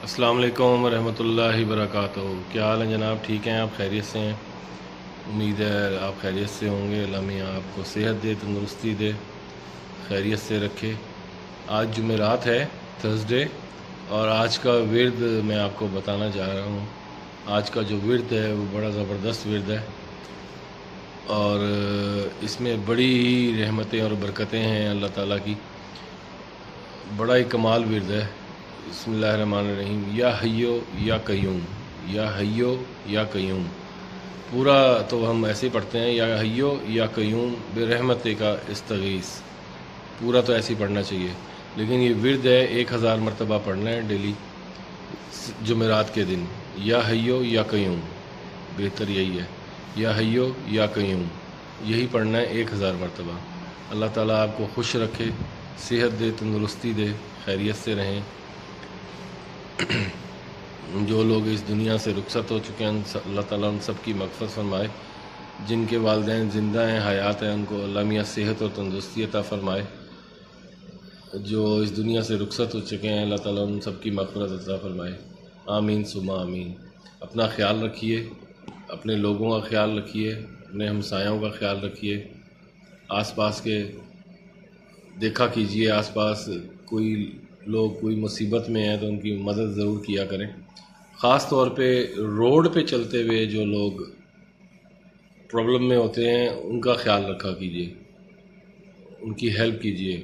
السلام علیکم ورحمۃ اللہ وبرکاتہ۔ کیا حال ہے جناب؟ ٹھیک ہیں؟ آپ خیریت سے ہیں؟ امید ہے آپ خیریت سے ہوں گے۔ اللہ میاں آپ کو صحت دے، تندرستی دے، خیریت سے رکھے۔ آج جمعرات ہے، تھرسڈے، اور آج کا ورد میں آپ کو بتانا چاہ رہا ہوں۔ آج کا جو ورد ہے وہ بڑا زبردست ورد ہے، اور اس میں بڑی رحمتیں اور برکتیں ہیں اللہ تعالیٰ کی۔ بڑا ہی کمال ورد ہے۔ بسم اللہ الرحمن الرحیم۔ یا حیو یا قیوم، یا حیو یا قیوم۔ پورا تو ہم ایسے ہی پڑھتے ہیں، یا حیو یا قیوم برحمت کا استغیث، پورا تو ایسے ہی پڑھنا چاہیے، لیکن یہ ورد ہے 1000 مرتبہ پڑھنا ہے ڈیلی جمعرات کے دن۔ یا حیو یا قیوم، بہتر یہی ہے، یا حیو یا قیوم، یہی پڑھنا ہے 1000 مرتبہ۔ اللہ تعالیٰ آپ کو خوش رکھے، صحت دے، تندرستی دے، خیریت سے رہیں۔ جو لوگ اس دنیا سے رخصت ہو چکے ہیں اللہ تعالیٰ ان سب کی مغفرت فرمائے۔ جن کے والدین زندہ ہیں، حیات ہیں، ان کو اللہ میاں صحت اور تندرستی عطا فرمائے۔ جو اس دنیا سے رخصت ہو چکے ہیں اللہ تعالیٰ ان سب کی مغفرت عطا فرمائے۔ آمین ثم آمین۔ اپنا خیال رکھیے، اپنے لوگوں کا خیال رکھیے، اپنے ہمسایوں کا خیال رکھیے، آس پاس کے دیکھا کیجیے، آس پاس کوئی لوگ کوئی مصیبت میں ہیں تو ان کی مدد ضرور کیا کریں۔ خاص طور پہ روڈ پہ چلتے ہوئے جو لوگ پرابلم میں ہوتے ہیں ان کا خیال رکھا کیجیے، ان کی ہیلپ کیجیے۔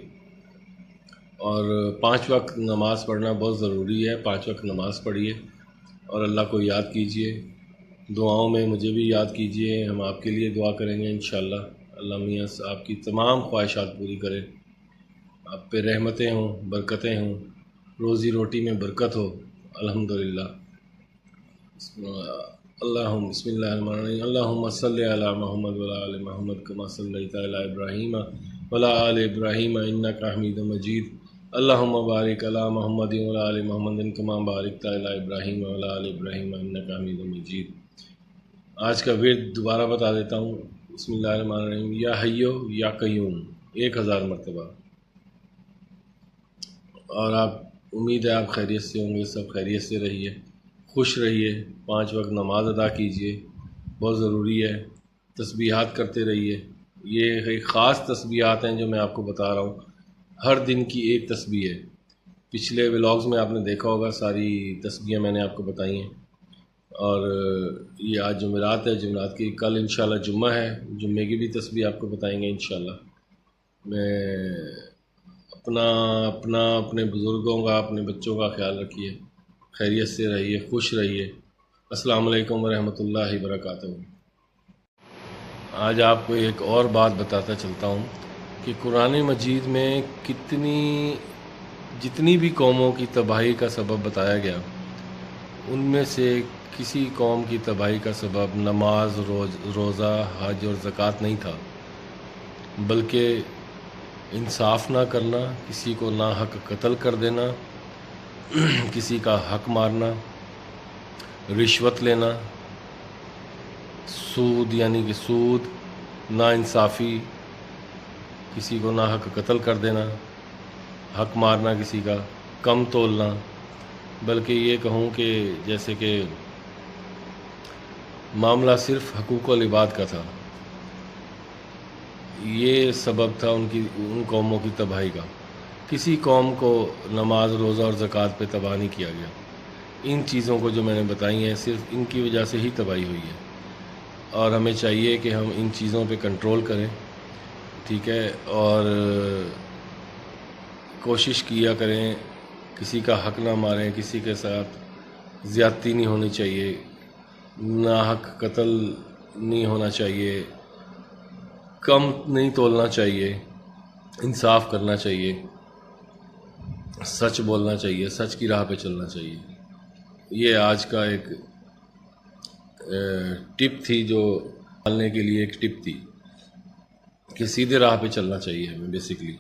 اور 5 وقت نماز پڑھنا بہت ضروری ہے، 5 وقت نماز پڑھیے اور اللہ کو یاد کیجیے۔ دعاؤں میں مجھے بھی یاد کیجیے، ہم آپ کے لیے دعا کریں گے انشاءاللہ۔ اللہ میاں آپ کی تمام خواہشات پوری کرے، آپ پہ رحمتیں ہوں، برکتیں ہوں، روزی روٹی میں برکت ہو الحمدللہ۔ اللہم بسم اللہ الرحمن الرحیم۔ اللہم صلی علی محمد وعلی آل محمد کما صلیت علی ابراہیم وعلی آل ابراہیم انک حمید مجید۔ اللہم بارک علی محمد وعلی آل محمد کما بارکت علی ابراہیم وعلی آل ابراہیم انک حمید مجید۔ آج کا ورد دوبارہ بتا دیتا ہوں۔ بسم اللہ الرحمن الرحیم۔ یا حیو یا قیوم 1000 مرتبہ۔ اور آپ امید ہے آپ خیریت سے ہوں گے، سب خیریت سے رہیے، خوش رہیے، 5 وقت نماز ادا کیجیے، بہت ضروری ہے۔ تسبیحات کرتے رہیے، یہ ایک خاص تسبیحات ہیں جو میں آپ کو بتا رہا ہوں، ہر دن کی ایک تسبیح ہے۔ پچھلے ولاگز میں آپ نے دیکھا ہوگا، ساری تسبیحیں میں نے آپ کو بتائی ہیں۔ اور یہ آج جمعرات ہے، جمعرات کی کل انشاءاللہ جمعہ ہے، جمعے کی بھی تسبیح آپ کو بتائیں گے انشاءاللہ۔ میں اپنے بزرگوں کا، اپنے بچوں کا خیال رکھیے، خیریت سے رہیے، خوش رہیے۔ السلام علیکم ورحمۃ اللہ وبرکاتہ۔ آج آپ کو ایک اور بات بتاتا چلتا ہوں کہ قرآن مجید میں جتنی بھی قوموں کی تباہی کا سبب بتایا گیا، ان میں سے کسی قوم کی تباہی کا سبب نماز، روزہ، حج اور زکوٰۃ نہیں تھا، بلکہ انصاف نہ کرنا، کسی کو ناحق قتل کر دینا، کسی کا حق مارنا، رشوت لینا، سود یعنی کہ سود، ناانصافی، کسی کو ناحق قتل کر دینا، حق مارنا، کسی کا کم تولنا، بلکہ یہ کہوں کہ جیسے کہ معاملہ صرف حقوق العباد کا تھا۔ یہ سبب تھا ان قوموں کی تباہی کا۔ کسی قوم کو نماز، روزہ اور زکوٰۃ پہ تباہ نہیں کیا گیا۔ ان چیزوں کو جو میں نے بتائی ہیں صرف ان کی وجہ سے ہی تباہی ہوئی ہے، اور ہمیں چاہیے کہ ہم ان چیزوں پہ کنٹرول کریں، ٹھیک ہے، اور کوشش کیا کریں کسی کا حق نہ ماریں، کسی کے ساتھ زیادتی نہیں ہونی چاہیے، ناحق قتل نہیں ہونا چاہیے، کم نہیں تولنا چاہیے، انصاف کرنا چاہیے، سچ بولنا چاہیے، سچ کی راہ پہ چلنا چاہیے۔ یہ آج کا ایک ٹپ تھی، جو ڈالنے کے لیے ایک ٹپ تھی کہ سیدھے راہ پہ چلنا چاہیے ہمیں بیسیکلی۔